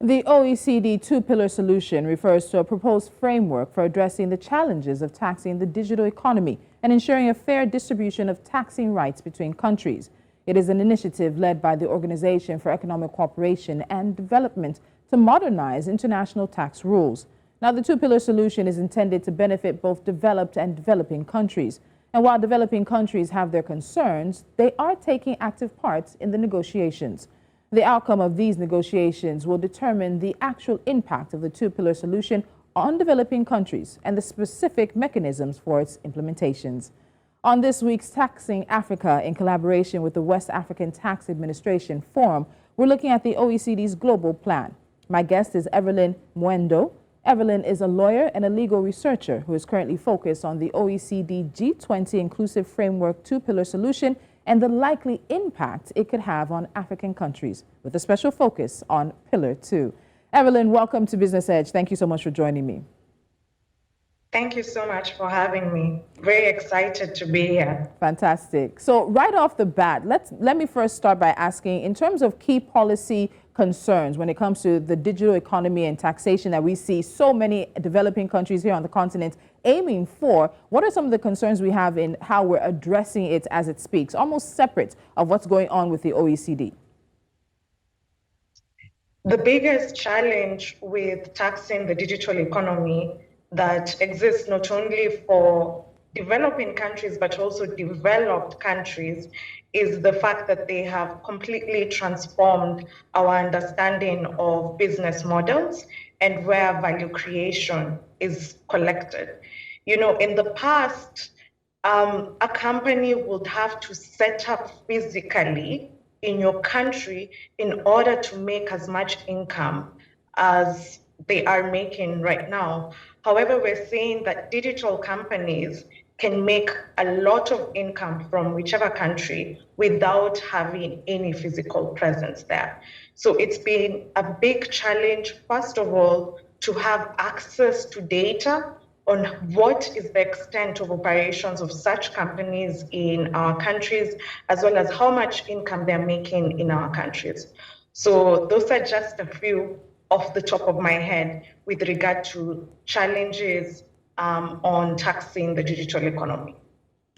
The OECD two-pillar solution refers to a proposed framework for addressing the challenges of taxing the digital economy and ensuring a fair distribution of taxing rights between countries. It is an initiative led by the Organization for Economic Cooperation and Development to modernize international tax rules. Now, the two-pillar solution is intended to benefit both developed and developing countries. And while developing countries have their concerns, they are taking active part in the negotiations. The outcome of these negotiations will determine the actual impact of the two-pillar solution on developing countries and the specific mechanisms for its implementations. On this week's Taxing Africa, in collaboration with the West African Tax Administration Forum, we're looking at the OECD's global plan. My guest is Evelyn Mwendo. Evelyn is a lawyer and a legal researcher who is currently focused on the OECD G20 Inclusive Framework two-pillar solution and the likely impact it could have on African countries, with a special focus on Pillar 2. Evelyn, welcome to Business Edge. Thank you so much for joining me. Thank you so much for having me. Very excited to be here. Fantastic. So right off the bat, let me first start by asking, in terms of key policy concerns when it comes to the digital economy and taxation that we see so many developing countries here on the continent aiming for, what are some of the concerns we have in how we're addressing it as it speaks, almost separate of what's going on with the OECD? The biggest challenge with taxing the digital economy that exists not only for developing countries but also developed countries is the fact that they have completely transformed our understanding of business models and where value creation is collected. You know, in the past, a company would have to set up physically in your country in order to make as much income as they are making right now. However, we're seeing that digital companies can make a lot of income from whichever country without having any physical presence there. So it's been a big challenge, first of all, to have access to data on what is the extent of operations of such companies in our countries, as well as how much income they're making in our countries. So those are just a few off the top of my head with regard to challenges on taxing the digital economy.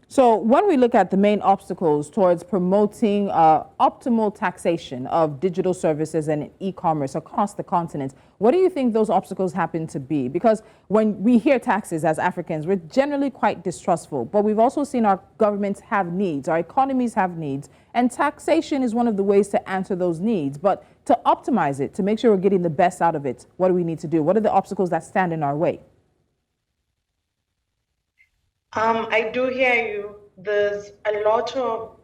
So when we look at the main obstacles towards promoting optimal taxation of digital services and e-commerce across the continent, what do you think those obstacles happen to be? Because when we hear taxes as Africans, we're generally quite distrustful, but we've also seen our governments have needs, our economies have needs, and taxation is one of the ways to answer those needs. But to optimize it, to make sure we're getting the best out of it, what do we need to do? What are the obstacles that stand in our way? I do hear you. There's a lot of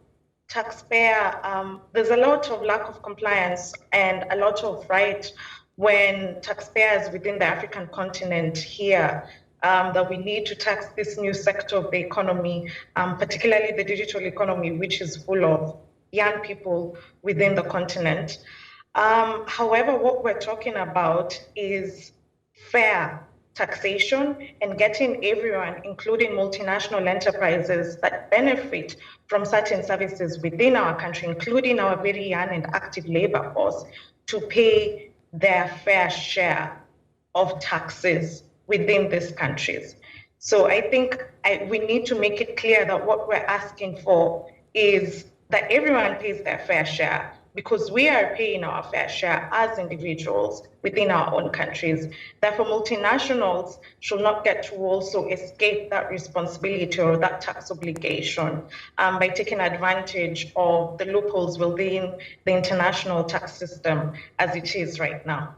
there's a lot of lack of compliance and a lot of fright when taxpayers within the African continent hear that we need to tax this new sector of the economy, particularly the digital economy, which is full of young people within the continent. However, what we're talking about is fair taxation and getting everyone, including multinational enterprises that benefit from certain services within our country, including our very young and active labor force, to pay their fair share of taxes within these countries. So I think we need to make it clear that what we're asking for is that everyone pays their fair share, because we are paying our fair share as individuals within our own countries. Therefore, multinationals should not get to also escape that responsibility or that tax obligation by taking advantage of the loopholes within the international tax system as it is right now.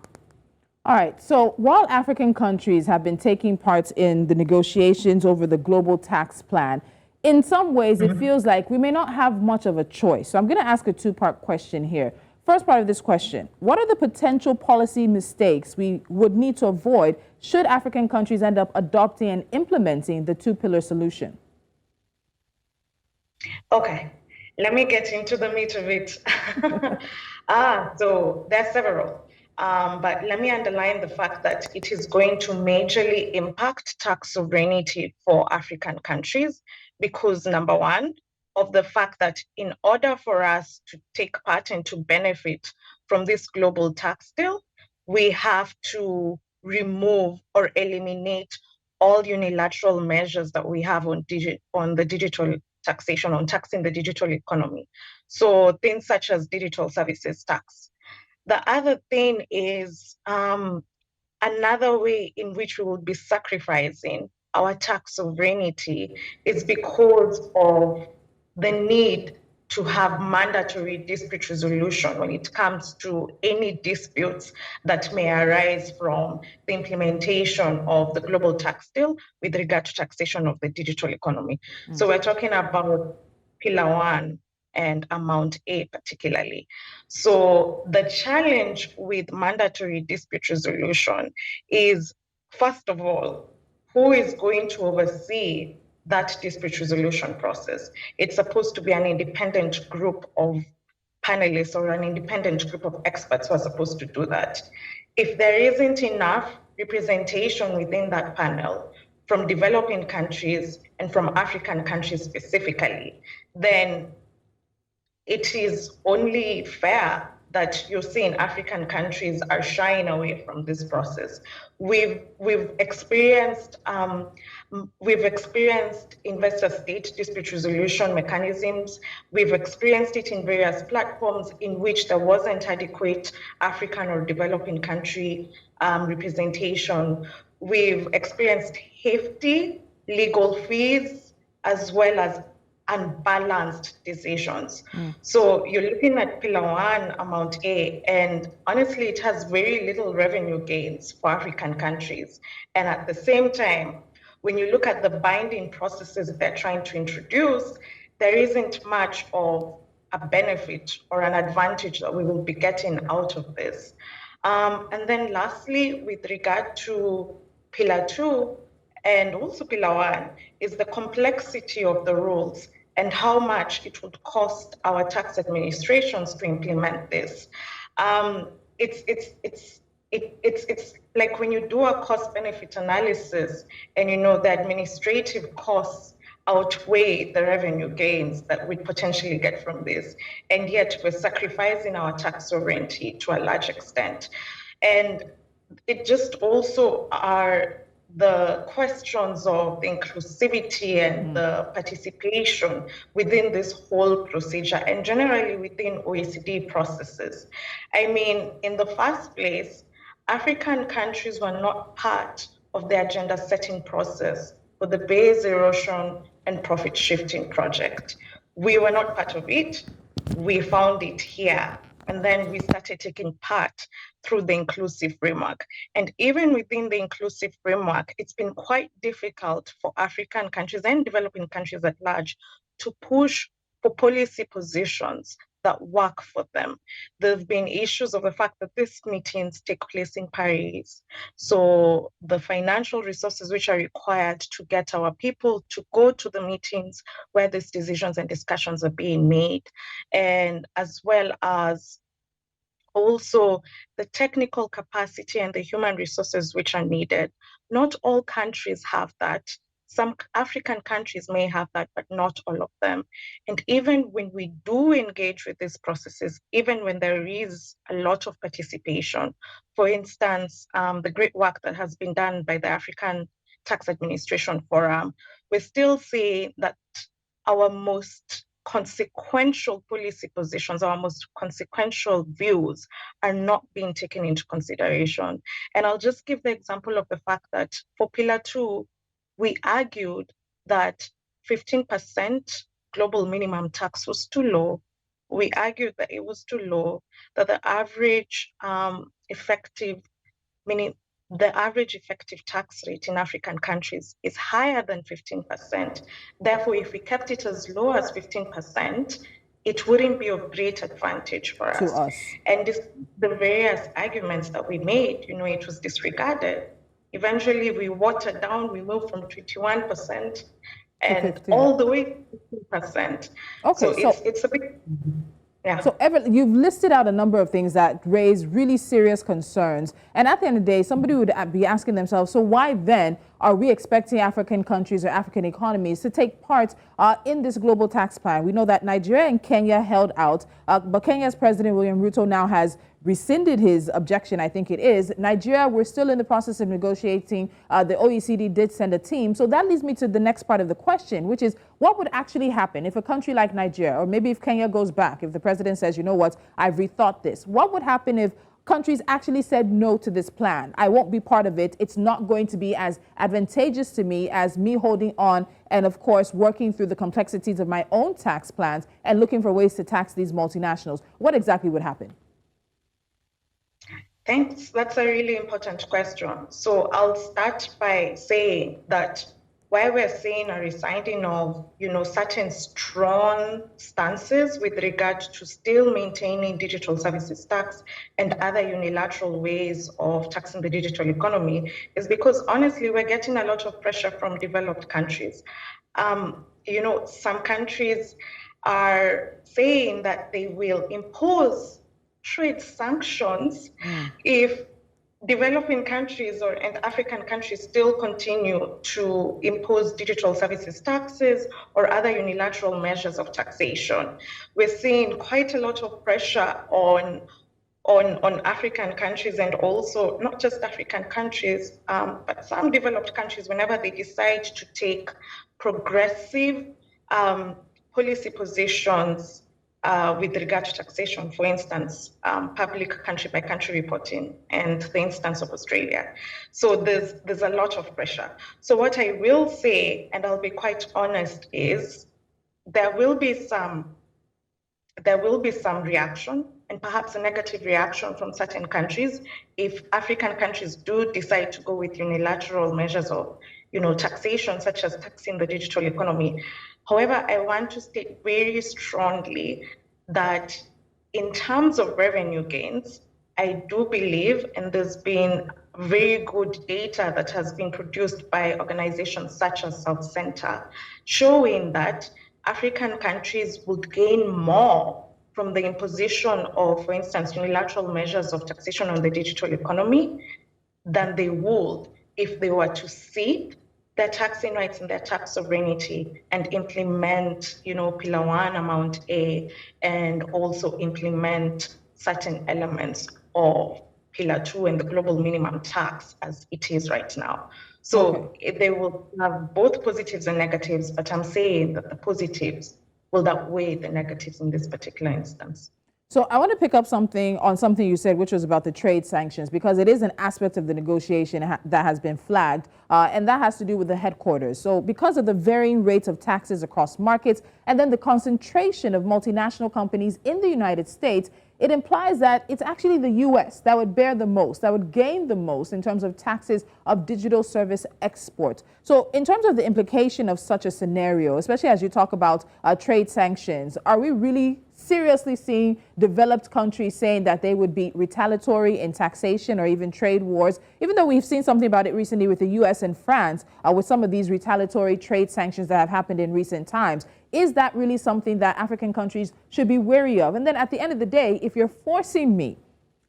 All right, so while African countries have been taking part in the negotiations over the global tax plan, in some ways, it feels like we may not have much of a choice. So I'm going to ask a two-part question here. First part of this question, what are the potential policy mistakes we would need to avoid should African countries end up adopting and implementing the two-pillar solution? Okay, let me get into the meat of it. So there are several. But let me underline the fact that it is going to majorly impact tax sovereignty for African countries because, number one, of the fact that in order for us to take part and to benefit from this global tax deal, we have to remove or eliminate all unilateral measures that we have on the digital taxation, on taxing the digital economy. So things such as digital services tax. The other thing is another way in which we would be sacrificing our tax sovereignty is because of the need to have mandatory dispute resolution when it comes to any disputes that may arise from the implementation of the global tax deal with regard to taxation of the digital economy. So we're talking about Pillar 1 and Amount A particularly. So the challenge with mandatory dispute resolution is, first of all, who is going to oversee that dispute resolution process? It's supposed to be an independent group of panelists or an independent group of experts who are supposed to do that. If there isn't enough representation within that panel from developing countries and from African countries specifically, then it is only fair that you're seeing African countries are shying away from this process. We've experienced investor-state dispute resolution mechanisms. We've experienced it in various platforms in which there wasn't adequate African or developing country representation. We've experienced hefty legal fees as well as unbalanced decisions. So you're looking at Pillar 1, Amount A, and honestly, it has very little revenue gains for African countries. And at the same time, when you look at the binding processes they're trying to introduce, there isn't much of a benefit or an advantage that we will be getting out of this. And then lastly, with regard to Pillar 2, and also Pillar 1 is the complexity of the rules and how much it would cost our tax administrations to implement this. It's like when you do a cost-benefit analysis and you know the administrative costs outweigh the revenue gains that we potentially get from this, and yet we're sacrificing our tax sovereignty to a large extent. And it just also are the questions of the inclusivity and the participation within this whole procedure and generally within OECD processes. I mean, in the first place, African countries were not part of the agenda setting process for the base erosion and profit shifting project. We were not part of it. We found it here. And then we started taking part through the inclusive framework. And even within the inclusive framework, it's been quite difficult for African countries and developing countries at large to push for policy positions that work for them. There have been issues of the fact that these meetings take place in Paris. So the financial resources which are required to get our people to go to the meetings where these decisions and discussions are being made, and as well as also the technical capacity and the human resources which are needed. Not all countries have that. Some African countries may have that, but not all of them. And even when we do engage with these processes, even when there is a lot of participation, for instance, the great work that has been done by the African Tax Administration Forum, we still see that our most consequential policy positions, our most consequential views are not being taken into consideration. And I'll just give the example of the fact that for Pillar 2, we argued that 15% global minimum tax was too low. We argued that it was too low, that the average effective tax rate in African countries is higher than 15%. Therefore, if we kept it as low as 15%, it wouldn't be of great advantage for us. And the various arguments that we made, it was disregarded. Eventually, we watered down, we moved from 21% and all the way to 15%. Okay, so it's a bit... Yeah. So, Everett, you've listed out a number of things that raise really serious concerns. And at the end of the day, somebody would be asking themselves, so why then are we expecting African countries or African economies to take part in this global tax plan? We know that Nigeria and Kenya held out, but Kenya's President William Ruto now has rescinded his objection, I think it is. Nigeria, we're still in the process of negotiating. The OECD did send a team. So that leads me to the next part of the question, which is what would actually happen if a country like Nigeria, or maybe if Kenya goes back, if the president says, you know what, I've rethought this. What would happen if countries actually said no to this plan? I won't be part of it. It's not going to be as advantageous to me as me holding on and, of course, working through the complexities of my own tax plans and looking for ways to tax these multinationals. What exactly would happen? Thanks. That's a really important question. So I'll start by saying that while we're seeing a residing of, certain strong stances with regard to still maintaining digital services tax and other unilateral ways of taxing the digital economy, is because honestly, we're getting a lot of pressure from developed countries. Some countries are saying that they will impose trade sanctions if developing countries and African countries still continue to impose digital services taxes or other unilateral measures of taxation. We're seeing quite a lot of pressure on African countries, and also not just African countries, but some developed countries, whenever they decide to take progressive policy positions with regard to taxation, for instance, public country by country reporting, and the instance of Australia. So there's a lot of pressure. So what I will say, and I'll be quite honest, is there will be some reaction, and perhaps a negative reaction from certain countries if African countries do decide to go with unilateral measures of taxation, such as taxing the digital economy. However, I want to state very strongly that in terms of revenue gains, I do believe, and there's been very good data that has been produced by organizations such as South Center, showing that African countries would gain more from the imposition of, for instance, unilateral measures of taxation on the digital economy than they would if they were to cede their taxing rights and their tax sovereignty and implement, Pillar 1, Amount A, and also implement certain elements of Pillar 2 and the global minimum tax as it is right now. So they will have both positives and negatives, but I'm saying that the positives will outweigh the negatives in this particular instance. So I want to pick up something you said, which was about the trade sanctions, because it is an aspect of the negotiation that has been flagged, and that has to do with the headquarters. So because of the varying rates of taxes across markets and then the concentration of multinational companies in the United States, it implies that it's actually the U.S. that would bear the most, that would gain the most in terms of taxes of digital service export. So in terms of the implication of such a scenario, especially as you talk about trade sanctions, are we really seriously seeing developed countries saying that they would be retaliatory in taxation or even trade wars, even though we've seen something about it recently with the U.S. and France with some of these retaliatory trade sanctions that have happened in recent times? Is that really something that African countries should be wary of? And then at the end of the day, if you're forcing me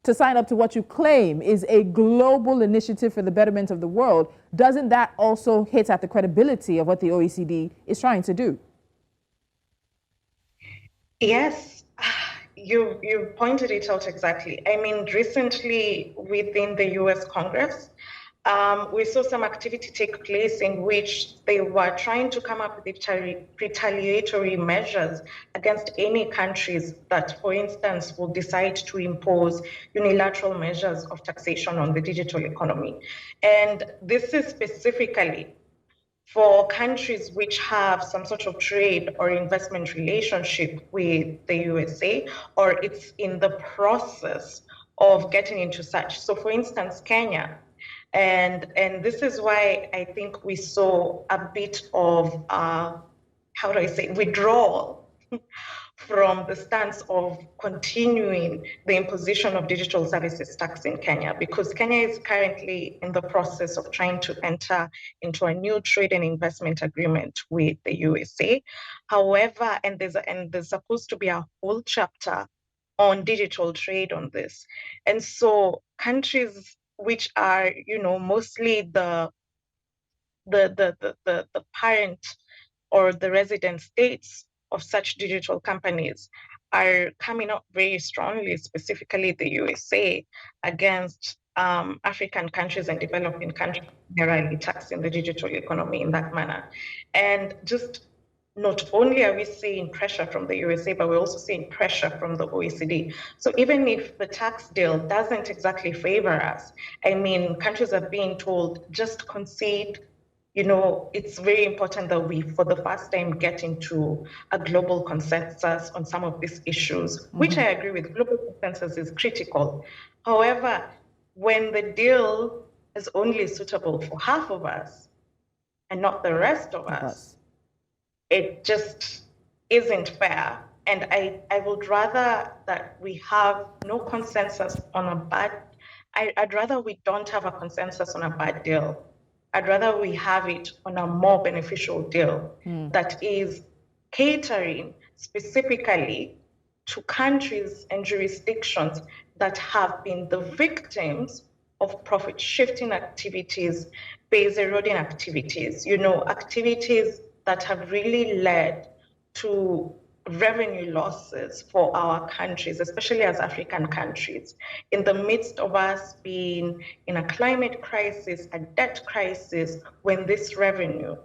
to sign up to what you claim is a global initiative for the betterment of the world, doesn't that also hit at the credibility of what the OECD is trying to do? Yes, you pointed it out exactly. I mean, recently within the US Congress, we saw some activity take place in which they were trying to come up with retaliatory measures against any countries that, for instance, will decide to impose unilateral measures of taxation on the digital economy. And this is specifically for countries which have some sort of trade or investment relationship with the USA, or it's in the process of getting into such. So for instance, Kenya, and this is why I think we saw a bit of, how do I say, withdrawal from the stance of continuing the imposition of digital services tax in Kenya, because Kenya is currently in the process of trying to enter into a new trade and investment agreement with the USA. However, and there's supposed to be a whole chapter on digital trade on this. And so countries which are, mostly the parent or the resident states of such digital companies are coming up very strongly, specifically the USA, against African countries and developing countries generally taxing the digital economy in that manner. And just not only are we seeing pressure from the USA, but we're also seeing pressure from the OECD. So even if the tax deal doesn't exactly favor us, I mean, countries are being told just concede. It's very important that we, for the first time, get into a global consensus on some of these issues, which I agree with. Global consensus is critical. However, when the deal is only suitable for half of us and not the rest of us, it just isn't fair. And I would rather that we have no consensus on a bad, I'd rather we don't have a consensus on a bad deal. I'd rather we have it on a more beneficial deal that is catering specifically to countries and jurisdictions that have been the victims of profit shifting activities, base eroding activities, activities that have really led to revenue losses for our countries, especially as African countries, in the midst of us being in a climate crisis, a debt crisis, when this revenue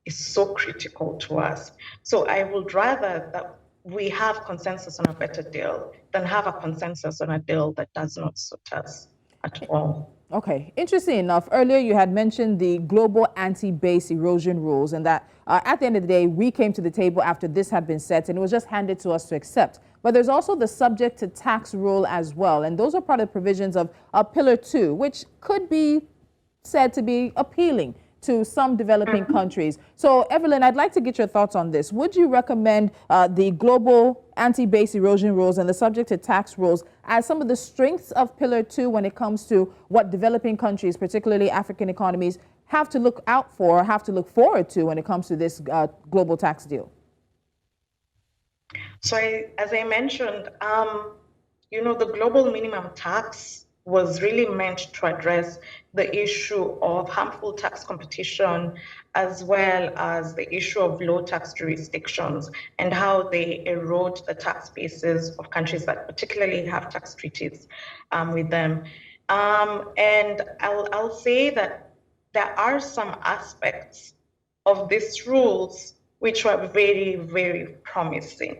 is so critical to us. So I would rather that we have consensus on a better deal than have a consensus on a deal that does not suit us at all. Okay, interesting enough, earlier you had mentioned the global anti-base erosion rules, and that at the end of the day, we came to the table after this had been set and it was just handed to us to accept. But there's also the subject to tax rule as well, and those are part of the provisions of Pillar 2, which could be said to be appealing to some developing countries. So, Evelyn, I'd like to get your thoughts on this. Would you recommend the global anti-base erosion rules and the subject to tax rules as some of the strengths of Pillar 2 when it comes to what developing countries, particularly African economies, have to look out for, have to look forward to when it comes to this global tax deal? So, as I mentioned, the global minimum tax was really meant to address the issue of harmful tax competition, as well as the issue of low tax jurisdictions and how they erode the tax bases of countries that particularly have tax treaties with them. And I'll say that there are some aspects of these rules which were very, very promising.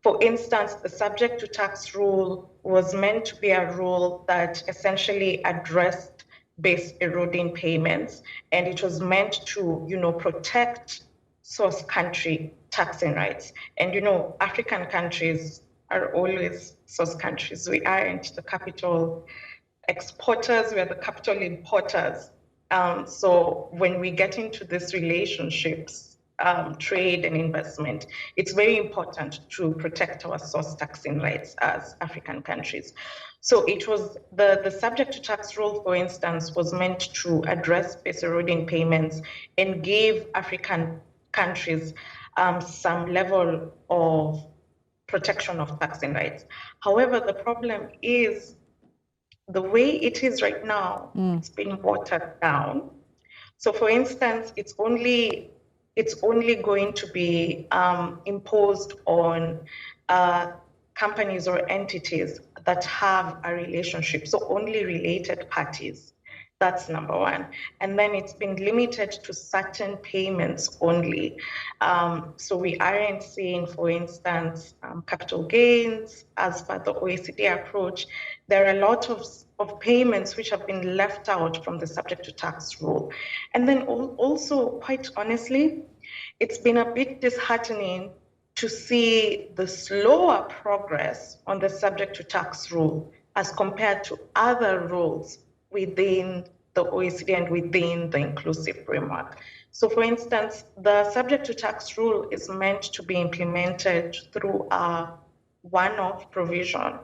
For instance, the subject to tax rule was meant to be a rule that essentially addressed base eroding payments, and it was meant to, protect source country taxing rights. And, African countries are always source countries. We aren't the capital exporters, we are the capital importers. So when we get into these relationships, trade and investment, it's very important to protect our source taxing rights as African countries. So it was the subject to tax rule, for instance, was meant to address base eroding payments and give African countries some level of protection of taxing rights. However, the problem is the way it is right now, it's been watered down. So for instance, it's only going to be imposed on companies or entities that have a relationship, so only related parties. That's number one. And then it's been limited to certain payments only. So we aren't seeing, for instance, capital gains as per the OECD approach. There are a lot of payments which have been left out from the subject to tax rule. And then also, quite honestly, it's been a bit disheartening to see the slower progress on the subject to tax rule as compared to other rules within the OECD and within the inclusive framework. So for instance, the subject to tax rule is meant to be implemented through a one-off provision,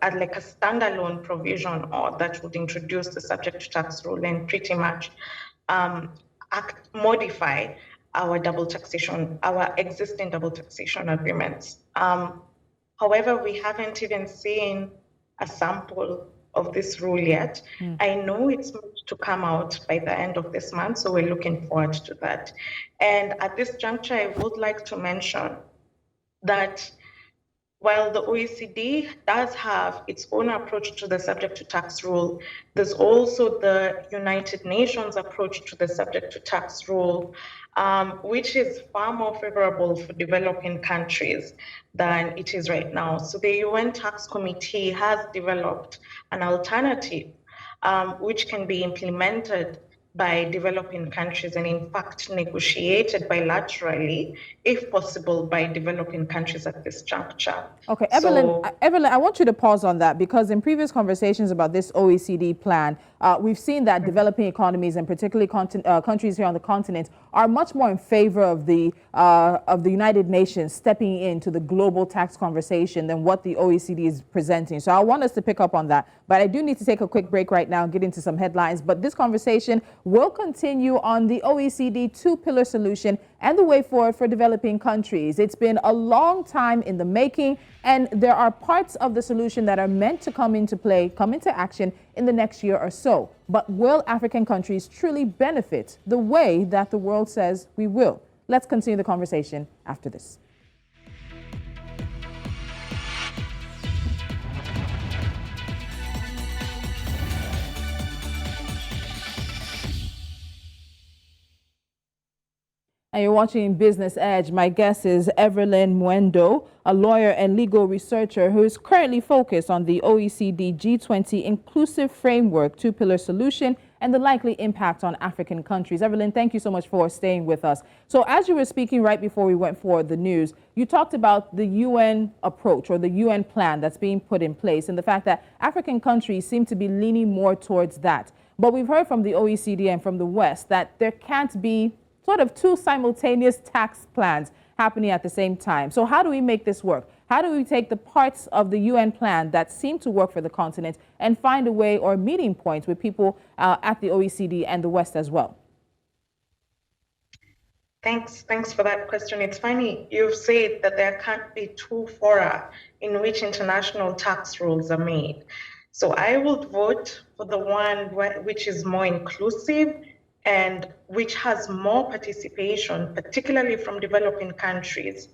like a standalone provision, or that would introduce the subject to tax rule and pretty much modify our existing double taxation agreements. However, we haven't even seen a sample of this rule yet. I know it's meant to come out by the end of this month, so we're looking forward to that. And at this juncture, I would like to mention that while the OECD does have its own approach to the subject to tax rule, there's also the United Nations approach to the subject to tax rule, which is far more favorable for developing countries than it is right now. So the UN Tax Committee has developed an alternative which can be implemented by developing countries and in fact negotiated bilaterally, if possible, by developing countries at this juncture. Okay, So Evelyn, I want you to pause on that because in previous conversations about this OECD plan, we've seen that developing economies and particularly countries here on the continent are much more in favor of the United Nations stepping into the global tax conversation than what the OECD is presenting. So I want us to pick up on that, but I do need to take a quick break right now and get into some headlines. But this conversation will continue on the OECD two-pillar solution and the way forward for developing countries. It's been a long time in the making, and there are parts of the solution that are meant to come into play, come into action in the next year or so. But will African countries truly benefit the way that the world says we will? Let's continue the conversation after this. And you're watching Business Edge. My guest is Evelyn Mwendo, a lawyer and legal researcher who is currently focused on the OECD G20 Inclusive Framework two-pillar solution and the likely impact on African countries. Evelyn, thank you so much for staying with us. So as you were speaking right before we went for the news, you talked about the UN approach or the UN plan that's being put in place and the fact that African countries seem to be leaning more towards that. But we've heard from the OECD and from the West that there can't be sort of two simultaneous tax plans happening at the same time. So how do we make this work? How do we take the parts of the UN plan that seem to work for the continent and find a way or meeting points with people at the OECD and the West as well? Thanks for that question. It's funny, you've said that there can't be two fora in which international tax rules are made. So I would vote for the one which is more inclusive and which has more participation, particularly from developing countries,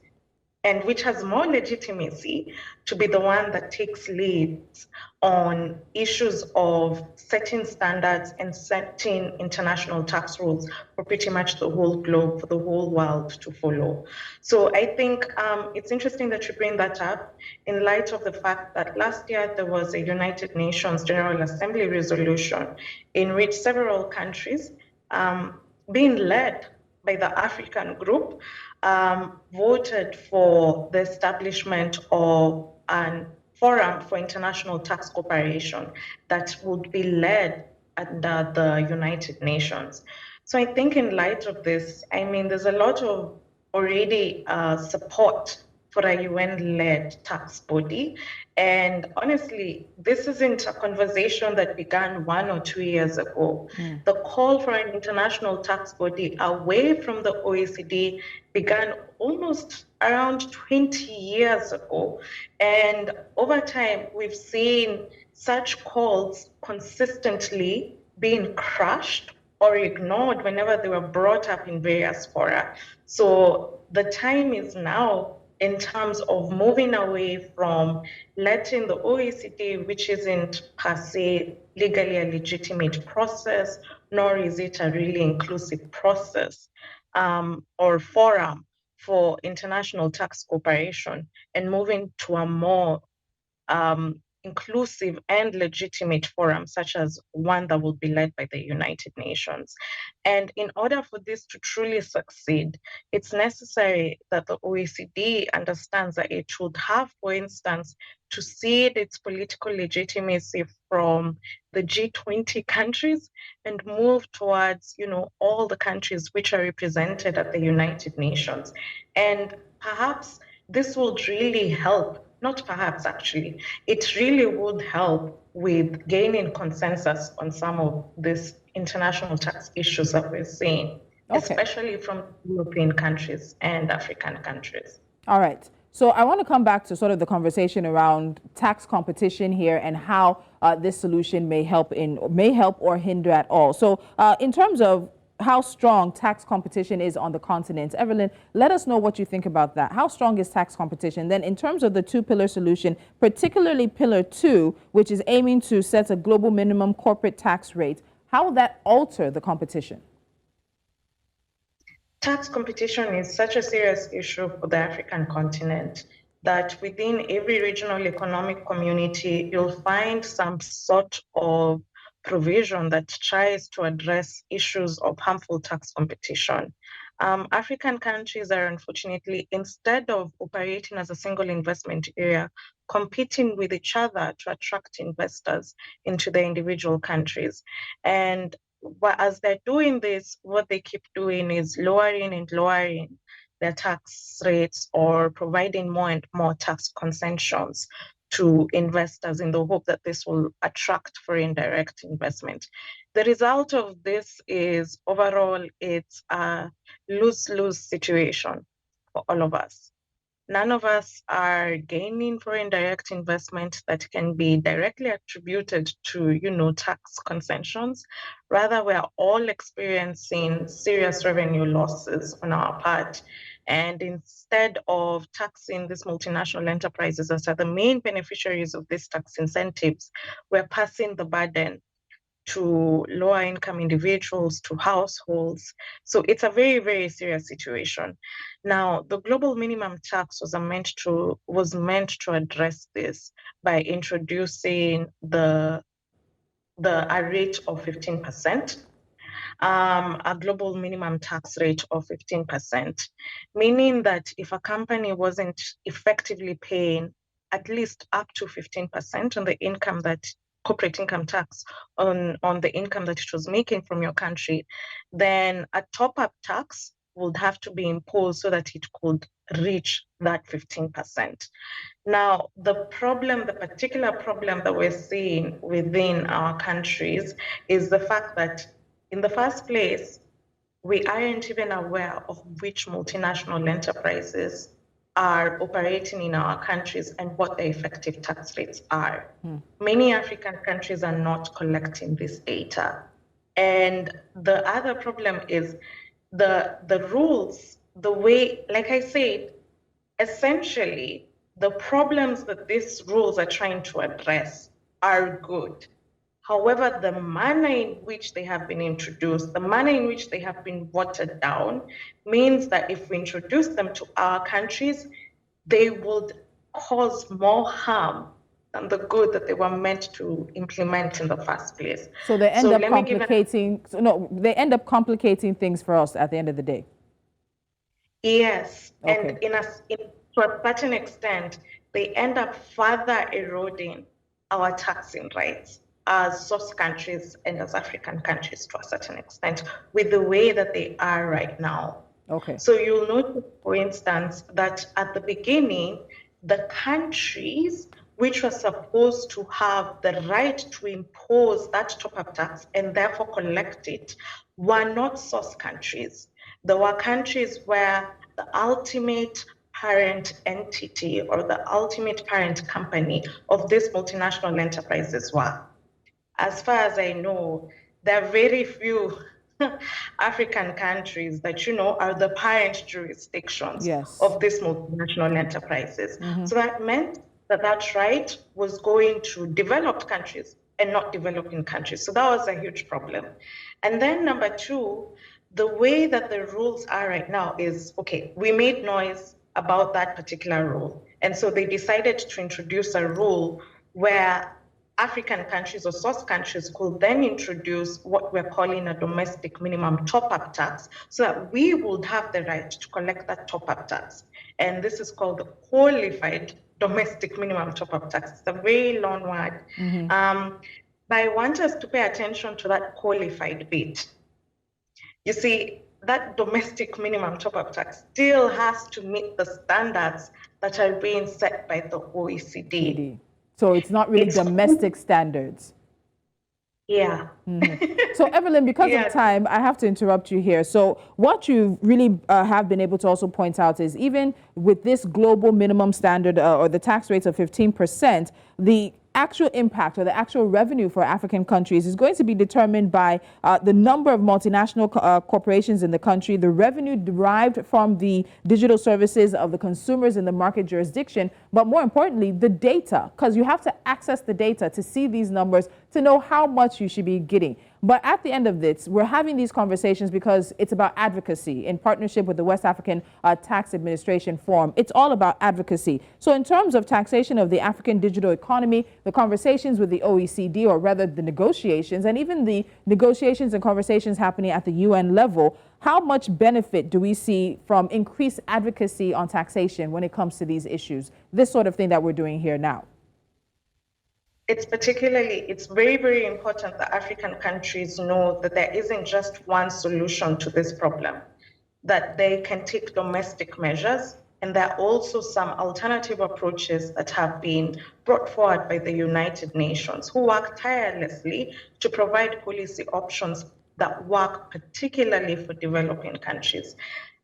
and which has more legitimacy to be the one that takes leads on issues of setting standards and setting international tax rules for pretty much the whole globe, for the whole world to follow. So I think it's interesting that you bring that up in light of the fact that last year there was a United Nations General Assembly resolution in which several countries being led by the African group, voted for the establishment of an forum for international tax cooperation that would be led under the United Nations. So I think in light of this, I mean, there's a lot of already support for a UN-led tax body. And honestly, this isn't a conversation that began 1 or 2 years ago. The call for an international tax body away from the OECD began almost around 20 years ago. And over time, we've seen such calls consistently being crushed or ignored whenever they were brought up in various fora. So the time is now in terms of moving away from letting the OECD, which isn't per se legally a legitimate process, nor is it a really inclusive process or forum for international tax cooperation, and moving to a more inclusive and legitimate forum, such as one that will be led by the United Nations. And in order for this to truly succeed, it's necessary that the OECD understands that it should have, for instance, to cede its political legitimacy from the G20 countries and move towards, all the countries which are represented at the United Nations. And perhaps this would really help. Not perhaps, actually. It really would help with gaining consensus on some of these international tax issues that we're seeing, especially from European countries and African countries. All right. So I want to come back to sort of the conversation around tax competition here and how this solution may help or hinder at all. So in terms of how strong tax competition is on the continent. Evelyn, let us know what you think about that. How strong is tax competition? Then in terms of the two-pillar solution, particularly Pillar 2, which is aiming to set a global minimum corporate tax rate, how will that alter the competition? Tax competition is such a serious issue for the African continent that within every regional economic community, you'll find some sort of provision that tries to address issues of harmful tax competition. African countries are unfortunately, instead of operating as a single investment area, competing with each other to attract investors into their individual countries. And as they're doing this, what they keep doing is lowering and lowering their tax rates or providing more and more tax concessions to investors in the hope that this will attract foreign direct investment. The result of this is overall it's a lose-lose situation for all of us. None of us are gaining foreign direct investment that can be directly attributed to, tax concessions. Rather, we are all experiencing serious revenue losses on our part. And instead of taxing these multinational enterprises as are the main beneficiaries of these tax incentives, we're passing the burden to lower income individuals, to households. So it's a very, very serious situation. Now, the global minimum tax was meant to address this by introducing a rate of 15%. A global minimum tax rate of 15%, meaning that if a company wasn't effectively paying at least up to 15% on the income that corporate income tax on the income that it was making from your country, then a top-up tax would have to be imposed so that it could reach that 15%. Now, the particular problem that we're seeing within our countries is the fact that in the first place, we aren't even aware of which multinational enterprises are operating in our countries and what their effective tax rates are. Many African countries are not collecting this data. And the other problem is the rules, the way, like I said, essentially, the problems that these rules are trying to address are good. However, the manner in which they have been introduced, the manner in which they have been watered down, means that if we introduce them to our countries, they would cause more harm than the good that they were meant to implement in the first place. So they end up complicating. They end up complicating things for us at the end of the day. Yes, okay. And to a certain extent, they end up further eroding our taxing rights as source countries and as African countries to a certain extent with the way that they are right now. Okay. So you'll notice, for instance, that at the beginning, the countries which were supposed to have the right to impose that top-up tax and therefore collect it were not source countries. There were countries where the ultimate parent entity or the ultimate parent company of these multinational enterprises were. As far as I know, there are very few African countries that, are the parent jurisdictions of these multinational enterprises. So that meant that right was going to developed countries and not developing countries. So that was a huge problem. And then number two, the way that the rules are right now is, okay, we made noise about that particular rule. And so they decided to introduce a rule where African countries or source countries could then introduce what we're calling a domestic minimum top-up tax so that we would have the right to collect that top-up tax. And this is called the qualified domestic minimum top-up tax. It's a very long word. But I want us to pay attention to that qualified bit. You see, that domestic minimum top-up tax still has to meet the standards that are being set by the OECD. So it's not really domestic standards. Yeah. So Evelyn, because of time, I have to interrupt you here. So what you really have been able to also point out is even with this global minimum standard or the tax rates of 15%, the actual impact or the actual revenue for African countries is going to be determined by the number of multinational corporations in the country, the revenue derived from the digital services of the consumers in the market jurisdiction, but more importantly, the data, because you have to access the data to see these numbers, to know how much you should be getting. But at the end of this, we're having these conversations because it's about advocacy in partnership with the West African Tax Administration Forum. It's all about advocacy. So in terms of taxation of the African digital economy, the conversations with the OECD, or rather the negotiations, and even the negotiations and conversations happening at the UN level, how much benefit do we see from increased advocacy on taxation when it comes to these issues? This sort of thing that we're doing here now. It's very, very important that African countries know that there isn't just one solution to this problem, that they can take domestic measures, and there are also some alternative approaches that have been brought forward by the United Nations, who work tirelessly to provide policy options that work particularly for developing countries.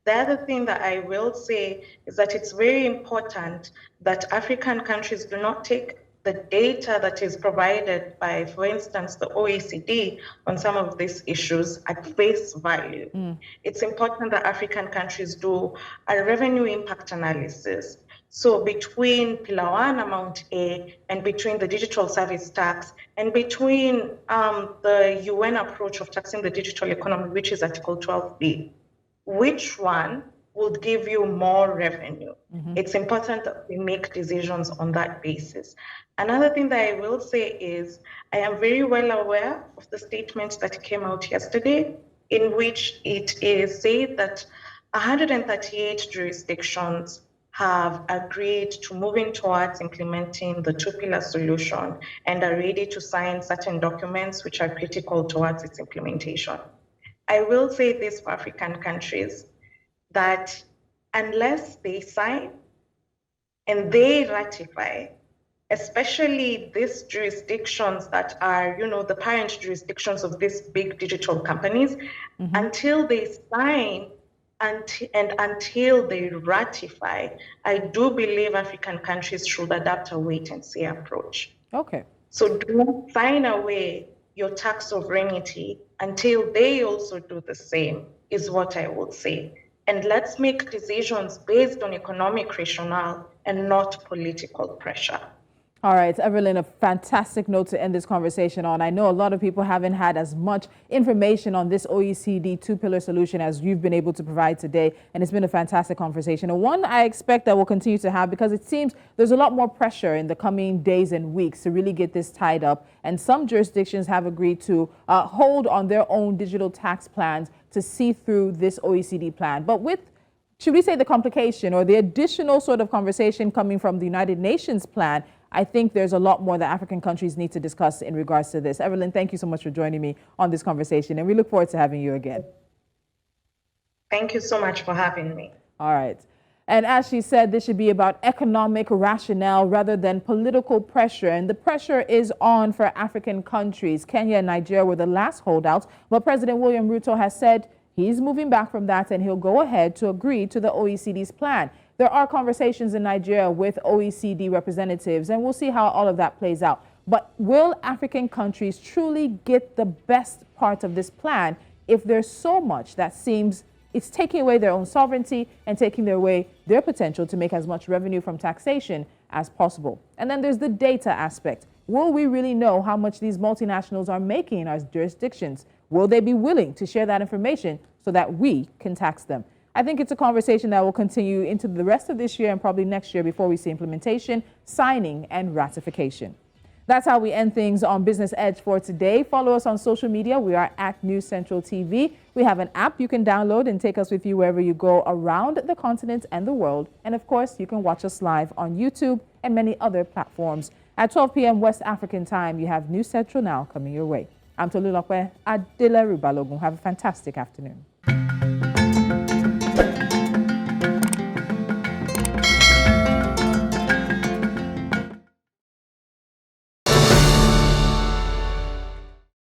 The other thing that I will say is that it's very important that African countries do not take the data that is provided by, for instance, the OECD on some of these issues at face value. It's important that African countries do a revenue impact analysis. So between Pillar 1 Amount A and between the digital service tax and between the UN approach of taxing the digital economy, which is Article 12B, which one would give you more revenue? It's important that we make decisions on that basis. Another thing that I will say is I am very well aware of the statement that came out yesterday, in which it is said that 138 jurisdictions have agreed to moving towards implementing the two-pillar solution and are ready to sign certain documents which are critical towards its implementation. I will say this for African countries, that unless they sign and they ratify, especially these jurisdictions that are, the parent jurisdictions of these big digital companies, until they sign and until they ratify, I do believe African countries should adapt a wait-and-see approach. Okay. So do not sign away your tax sovereignty until they also do the same, is what I would say. And let's make decisions based on economic rationale and not political pressure. All right, Evelyn, a fantastic note to end this conversation on. I know a lot of people haven't had as much information on this OECD two-pillar solution as you've been able to provide today, and it's been a fantastic conversation, and one I expect that we'll continue to have, because it seems there's a lot more pressure in the coming days and weeks to really get this tied up, and some jurisdictions have agreed to hold on their own digital tax plans to see through this OECD plan. But with, should we say, the complication or the additional sort of conversation coming from the United Nations plan, I think there's a lot more that African countries need to discuss in regards to this. Evelyn, thank you so much for joining me on this conversation, and we look forward to having you again. Thank you so much for having me. All right. And as she said, this should be about economic rationale rather than political pressure. And the pressure is on for African countries. Kenya and Nigeria were the last holdouts, but President William Ruto has said he's moving back from that and he'll go ahead to agree to the OECD's plan. There are conversations in Nigeria with OECD representatives, and we'll see how all of that plays out. But will African countries truly get the best part of this plan if there's so much that seems it's taking away their own sovereignty and taking away their potential to make as much revenue from taxation as possible? And then there's the data aspect. Will we really know how much these multinationals are making in our jurisdictions? Will they be willing to share that information so that we can tax them? I think it's a conversation that will continue into the rest of this year and probably next year before we see implementation, signing, and ratification. That's how we end things on Business Edge for today. Follow us on social media. We are at News Central TV. We have an app you can download and take us with you wherever you go around the continent and the world. And of course, you can watch us live on YouTube and many other platforms. At 12 p.m. West African time, you have News Central Now coming your way. I'm Tolulokwe Adela Rubalogun. Have a fantastic afternoon.